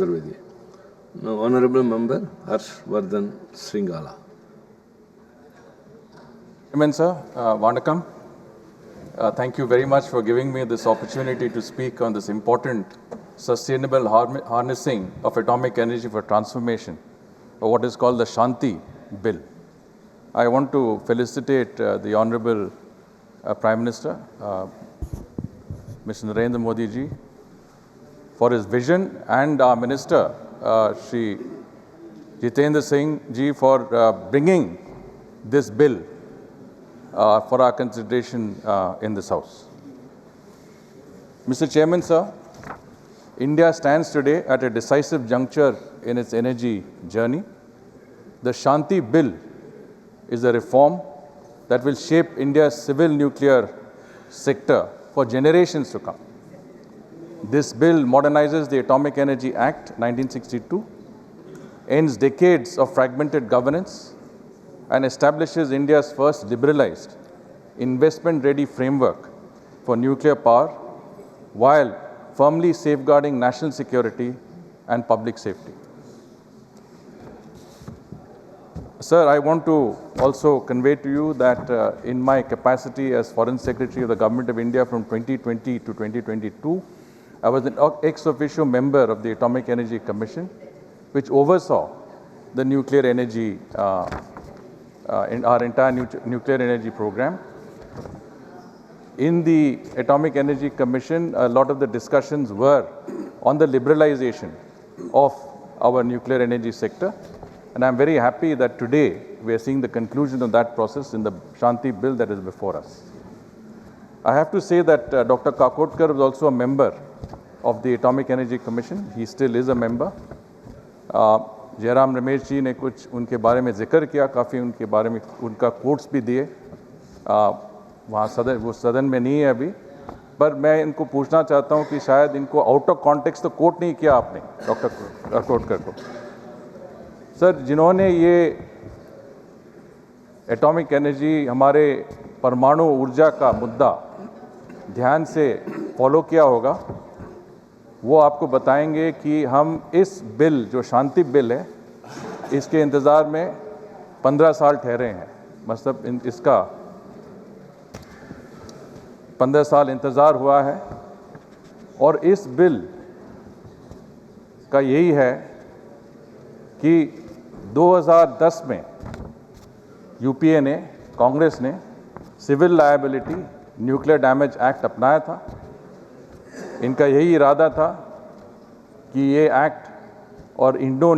Chaturvedi. Now, Honorable Member Vardhan Shringla. Chairman sir, Vanakkam. Thank you very much for giving me this opportunity to speak on this important sustainable harnessing of atomic energy for transformation, or what is called the Shanti Bill. I want to felicitate the Honorable Prime Minister, Mr. Narendra Modi ji, for his vision, and our Minister, Shri Jitendra Singh ji, for bringing this bill for our consideration in this House. Mr. Chairman, sir, India stands today at a decisive juncture in its energy journey. The Shanti Bill is a reform that will shape India's civil nuclear sector for generations to come. This bill modernizes the Atomic Energy Act 1962, ends decades of fragmented governance, and establishes India's first liberalized, investment-ready framework for nuclear power, while firmly safeguarding national security and public safety. Sir, I want to also convey to you that in my capacity as Foreign Secretary of the Government of India from 2020 to 2022, I was an ex officio member of the Atomic Energy Commission, which oversaw the nuclear energy, in our entire nuclear energy program. In the Atomic Energy Commission, a lot of the discussions were on the liberalization of our nuclear energy sector. And I'm very happy that today we are seeing the conclusion of that process in the Shanti Bill that is before us. I have to say that Dr. Kakotkar was also a member of the Atomic Energy Commission. He still is a member. Jairam Ramesh ji ने कुछ उनके बारे में जिक्र किया, काफ़ी उनके बारे में उनका कोट्स भी दिए. वहाँ वो सदन में नहीं है अभी, पर मैं इनको पूछना चाहता हूँ कि शायद इनको आउट ऑफ कॉन्टेक्स्ट तो कोट नहीं किया आपने डॉक्टर काकोटकर को. सर, जिन्होंने ये एटॉमिक एनर्जी, हमारे परमाणु ऊर्जा का मुद्दा ध्यान से फॉलो किया होगा, वो आपको बताएंगे कि हम इस बिल, जो शांति बिल है, इसके इंतज़ार में 15 साल ठहरे हैं. मतलब इसका 15 साल इंतज़ार हुआ है. और इस बिल का यही है कि 2010 में यूपीए ने, कांग्रेस ने civil liability nuclear damage act अपनाया था. इनका यही इरादा था कि ये एक्ट और इंडो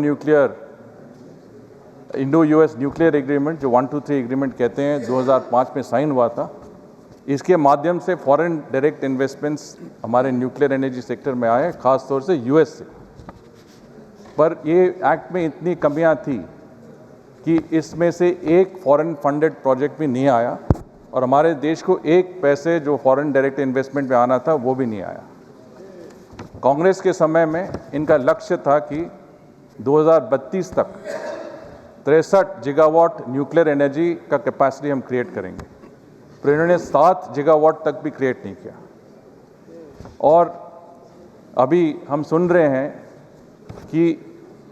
यूएस न्यूक्लियर एग्रीमेंट, जो 123 एग्रीमेंट कहते हैं, 2005 में साइन हुआ था, इसके माध्यम से फॉरेन डायरेक्ट इन्वेस्टमेंट्स हमारे न्यूक्लियर एनर्जी सेक्टर में आए, ख़ास तौर से यूएस से. पर ये एक्ट में इतनी कमियां थी कि इसमें से एक फॉरेन फंडेड प्रोजेक्ट भी नहीं आया, और हमारे देश को एक पैसे जो फॉरेन डायरेक्ट इन्वेस्टमेंट में आना था वो भी नहीं आया. कांग्रेस के समय में इनका लक्ष्य था कि 2032 तक 63 जिगावाट न्यूक्लियर एनर्जी का कैपेसिटी हम क्रिएट करेंगे, पर इन्होंने 7 जिगावाट तक भी क्रिएट नहीं किया. और अभी हम सुन रहे हैं कि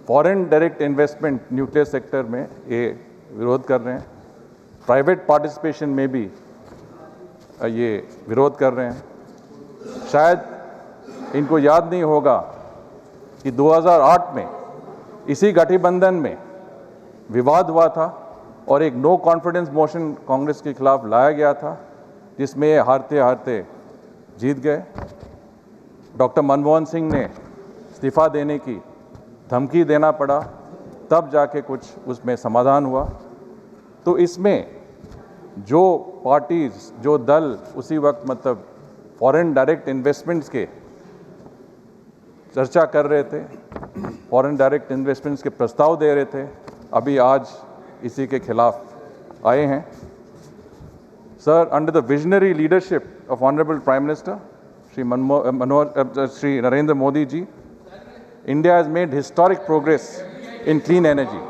foreign direct investment nuclear sector में ये विरोध कर रहे हैं, प्राइवेट पार्टिसिपेशन में भी ये विरोध कर रहे हैं. शायद इनको याद नहीं होगा कि 2008 में इसी गठबंधन में विवाद हुआ था और एक नो कॉन्फिडेंस मोशन कांग्रेस के खिलाफ लाया गया था, जिसमें ये हारते हारते जीत गए. डॉक्टर मनमोहन सिंह ने इस्तीफा देने की धमकी देना पड़ा, तब जाके कुछ उसमें समाधान हुआ. तो इसमें जो पार्टीज, जो दल उसी वक्त मतलब फॉरेन डायरेक्ट इन्वेस्टमेंट्स के चर्चा कर रहे थे, फॉरेन डायरेक्ट इन्वेस्टमेंट्स के प्रस्ताव दे रहे थे, अभी आज इसी के खिलाफ आए हैं. Sir, under the visionary leadership of honourable prime minister Shri Narendra Modi ji, India has made historic progress in clean energy.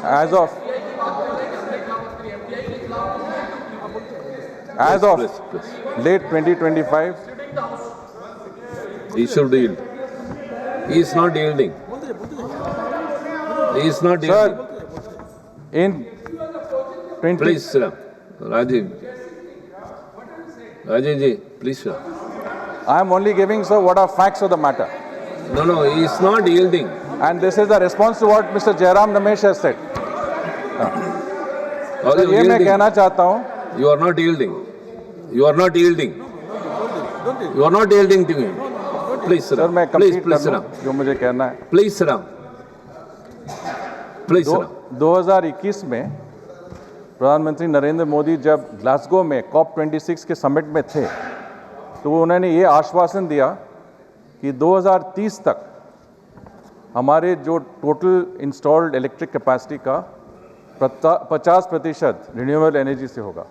As of late 2025, He should yield. He is not yielding. He is not yielding. Sir, in 20... Please, sir. Rajiv. Rajiv ji, please, sir. I am only giving, sir, what are facts of the matter. No, he is not yielding. And this is the response to what Mr. Jairam Ramesh has said. Are you ये मैं yielding? कहना चाहता हूँ, You are not yielding. You are not yielding. You are not yielding to me. Please, sir. Sir मैं Please, complete please, कर sir. लूँ जो मुझे कहना है. Please, sir. Please, sir. 2021 में प्रधानमंत्री नरेंद्र मोदी जब ग्लासगो में COP26 के समिट में थे, तो उन्होंने ये आश्वासन दिया कि 2030 तक हमारे जो टोटल इंस्टॉल्ड इलेक्ट्रिक कैपेसिटी का 50% रिन्यूएबल एनर्जी से होगा.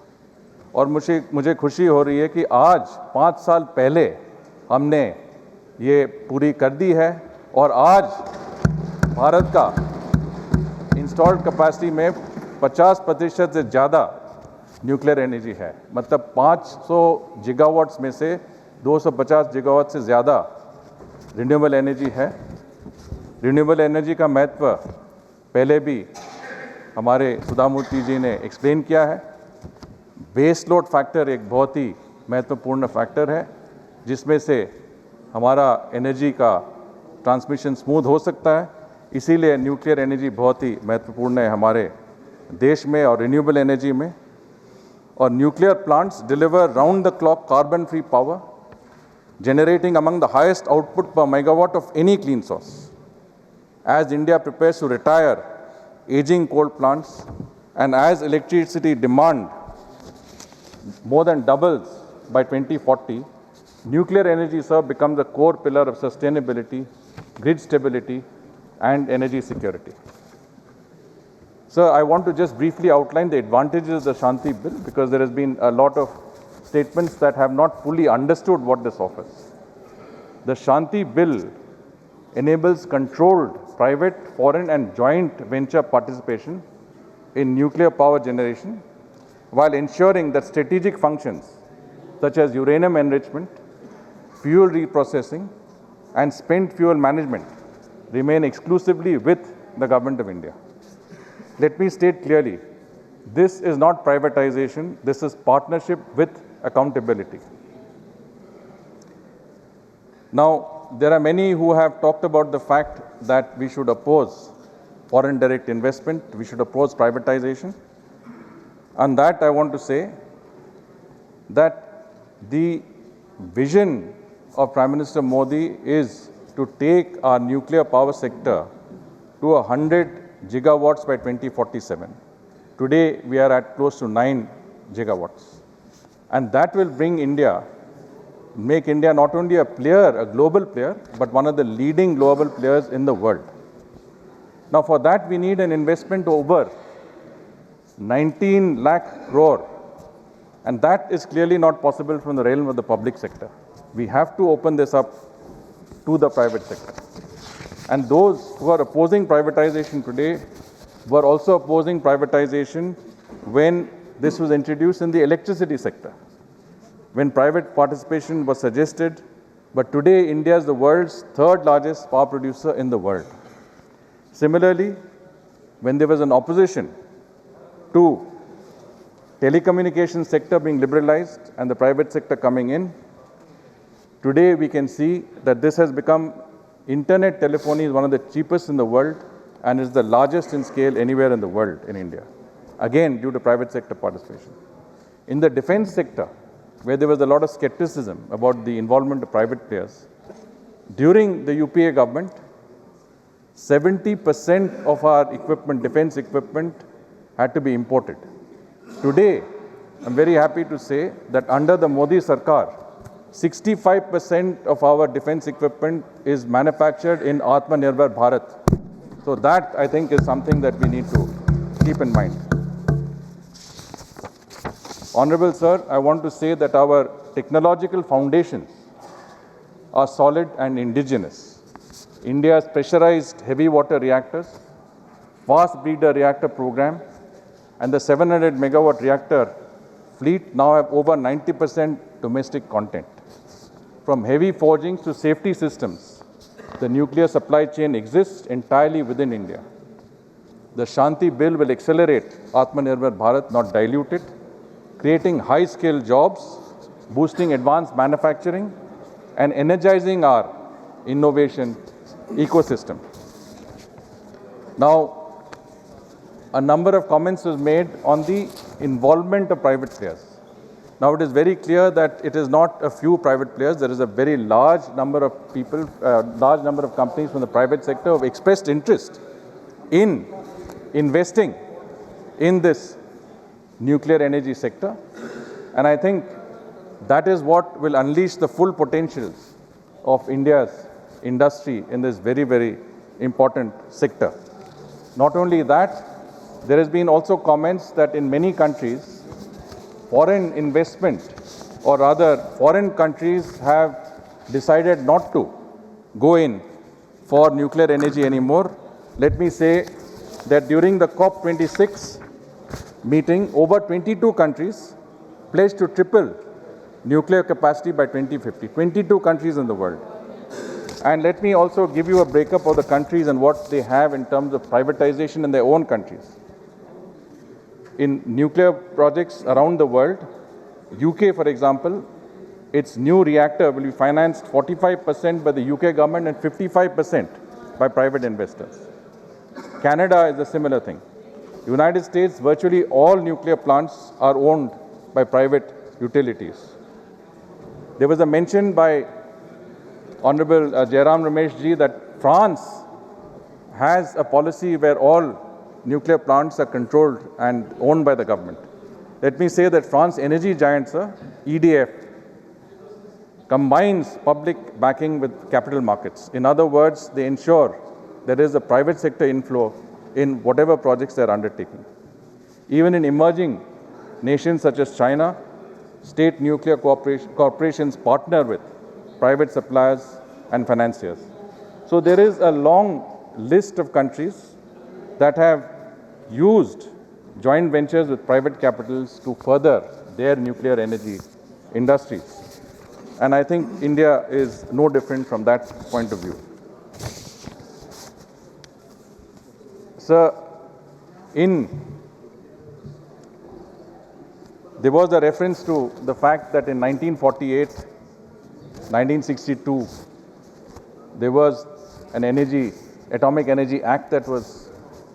और मुझे खुशी हो रही है कि आज 5 साल पहले हमने ये पूरी कर दी है और आज भारत का इंस्टॉल्ड कैपेसिटी में 50% से ज़्यादा न्यूक्लियर एनर्जी है. मतलब 500 गीगावाट्स में से 250 गीगावाट से ज़्यादा रिन्यूएबल एनर्जी है. रिन्यूएबल एनर्जी का महत्व पहले भी हमारे सुधामूर्ति जी ने एक्सप्लेन किया है. बेस लोड फैक्टर एक बहुत ही महत्वपूर्ण फैक्टर है जिसमें से हमारा एनर्जी का ट्रांसमिशन स्मूथ हो सकता है. इसीलिए न्यूक्लियर एनर्जी बहुत ही महत्वपूर्ण है हमारे देश में और रिन्यूएबल एनर्जी में. और nuclear plants deliver round the clock carbon free power, generating among the highest output per megawatt of any clean source. As India prepares to retire aging coal plants and as electricity demand more than doubles by 2040, nuclear energy, sir, becomes a core pillar of sustainability, grid stability, and energy security. Sir, I want to just briefly outline the advantages of the Shanti bill because there has been a lot of statements that have not fully understood what this offers. The Shanti bill enables controlled private, foreign, and joint venture participation in nuclear power generation while ensuring that strategic functions such as uranium enrichment, fuel reprocessing, and spent fuel management remain exclusively with the Government of India. Let me state clearly, this is not privatization, this is partnership with accountability. Now, there are many who have talked about the fact that we should oppose foreign direct investment, we should oppose privatization. On that, I want to say that the vision of Prime Minister Modi is to take our nuclear power sector to 100 gigawatts by 2047. Today, we are at close to 9 gigawatts. And that will bring India, make India not only a player, a global player, but one of the leading global players in the world. Now, for that, we need an investment over 19 lakh crore. And that is clearly not possible from the realm of the public sector. We have to open this up to the private sector. And those who are opposing privatization today were also opposing privatization when this was introduced in the electricity sector, when private participation was suggested. But today, India is the world's third largest power producer in the world. Similarly, when there was an opposition to telecommunications sector being liberalized and the private sector coming in, today we can see that this has become, internet telephony is one of the cheapest in the world and is the largest in scale anywhere in the world in India, again due to private sector participation. In the defense sector, where there was a lot of skepticism about the involvement of private players, during the UPA government, 70% of our equipment, defense equipment, had to be imported. Today, I'm very happy to say that under the Modi Sarkar, 65% of our defense equipment is manufactured in Atmanirbhar Bharat. So that, I think, is something that we need to keep in mind. Honorable Sir, I want to say that our technological foundations are solid and indigenous. India's pressurized heavy water reactors, fast breeder reactor program, and the 700 megawatt reactor fleet now have over 90% domestic content. From heavy forgings to safety systems, The nuclear supply chain exists entirely within India. The Shanti bill will accelerate Atmanirbhar Bharat, not dilute it, creating high-skilled jobs, boosting advanced manufacturing, and energizing our innovation ecosystem. Now, a number of comments was made on the involvement of private players. Now, it is very clear that it is not a few private players. There is a very large number of people, large number of companies from the private sector who have expressed interest in investing in this nuclear energy sector. And I think that is what will unleash the full potentials of India's industry in this very, very important sector. Not only that, there has been also comments that in many countries, foreign investment, or rather foreign countries have decided not to go in for nuclear energy anymore. Let me say that during the COP26 meeting, over 22 countries pledged to triple nuclear capacity by 2050. 22 countries in the world. And let me also give you a breakup of the countries and what they have in terms of privatization in their own countries. In nuclear projects around the world, UK, for example, its new reactor will be financed 45% by the UK government and 55% by private investors. Canada is a similar thing. United States, virtually all nuclear plants are owned by private utilities. There was a mention by Honorable Jairam Ramesh ji that France has a policy where all nuclear plants are controlled and owned by the government. Let me say that France energy giants, EDF, combines public backing with capital markets. In other words, they ensure there is a private sector inflow in whatever projects they are undertaking. Even in emerging nations such as China, state nuclear corporations partner with private suppliers and financiers. So there is a long list of countries that have used joint ventures with private capitals to further their nuclear energy industries. And I think India is no different from that point of view. Sir, there was a reference to the fact that in 1948, 1962, there was an Atomic Energy Act that was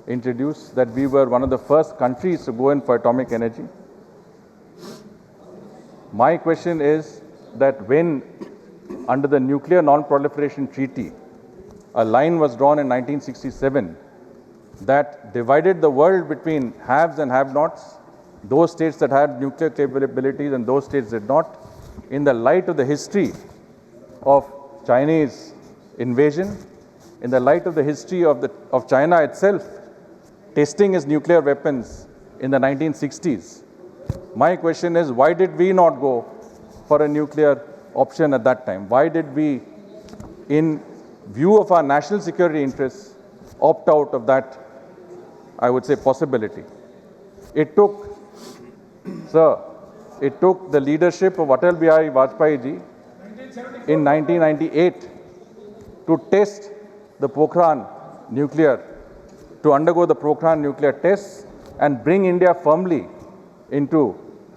introduced, that we were one of the first countries to go in for atomic energy. My question is that when, under the Nuclear Non-Proliferation Treaty, a line was drawn in 1967 that divided the world between haves and have-nots, those states that had nuclear capabilities and those states did not, in the light of the history of Chinese invasion, in the light of the history of China itself testing its nuclear weapons in the 1960s. My question is, why did we not go for a nuclear option at that time? Why did we, in view of our national security interests, opt out of that, I would say, possibility? It took the leadership of Atal Bihari Vajpayee ji in 1998 to test the Pokhran nuclear, to undergo the Pokhran nuclear tests and bring India firmly into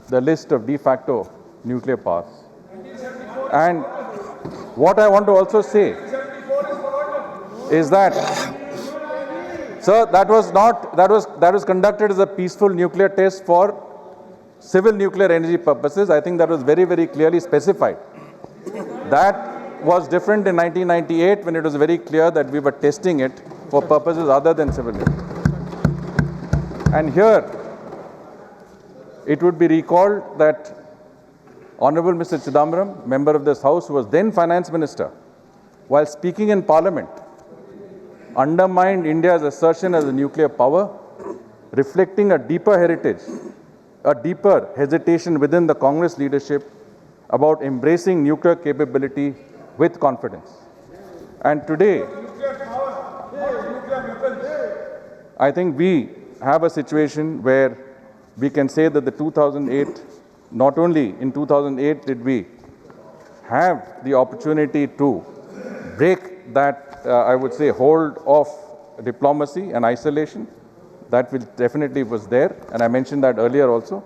the list of de facto nuclear powers. And what I want to also say is that, sir, that was conducted as a peaceful nuclear test for civil nuclear energy purposes. I think that was very, very clearly specified. That was different in 1998 when it was very clear that we were testing it for purposes other than civil nuclear. And here, it would be recalled that Honorable Mr. Chidambaram, member of this House, who was then Finance Minister, while speaking in Parliament, undermined India's assertion as a nuclear power, reflecting a deeper heritage, a deeper hesitation within the Congress leadership about embracing nuclear capability with confidence. And today, I think we have a situation where we can say that the 2008, not only in 2008 did we have the opportunity to break that, I would say, hold of diplomacy and isolation. That will definitely was there, and I mentioned that earlier also.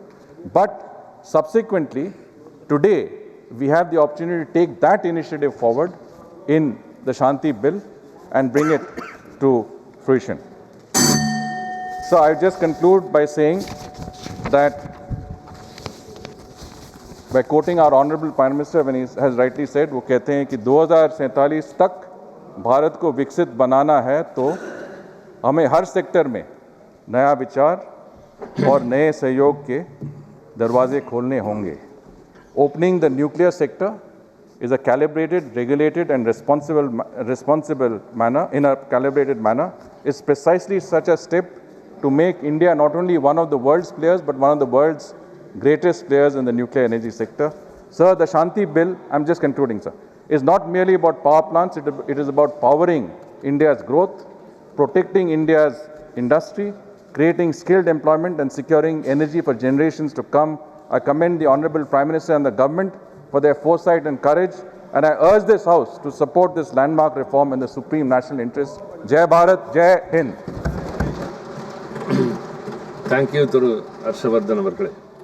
But subsequently, today, we have the opportunity to take that initiative forward in the Shanti bill and bring it to fruition. So I just conclude by saying that, by quoting our Honorable Prime Minister when he has rightly said, वो कहते हैं कि 2047 तक भारत को विकसित बनाना है तो हमें हर सेक्टर में नया विचार और नए सहयोग के दरवाजे खोलने होंगे. Opening the nuclear sector is a calibrated, regulated and responsible manner, in a calibrated manner, is precisely such a step to make India not only one of the world's players, but one of the world's greatest players in the nuclear energy sector. Sir, the Shanti bill, I'm just concluding, sir, is not merely about power plants, it is about powering India's growth, protecting India's industry, creating skilled employment and securing energy for generations to come. I commend the Honorable Prime Minister and the government for their foresight and courage, and I urge this House to support this landmark reform in the supreme national interest. Jai Bharat, Jai Hind. Thank you, Thuru Harshavardhan avarkale.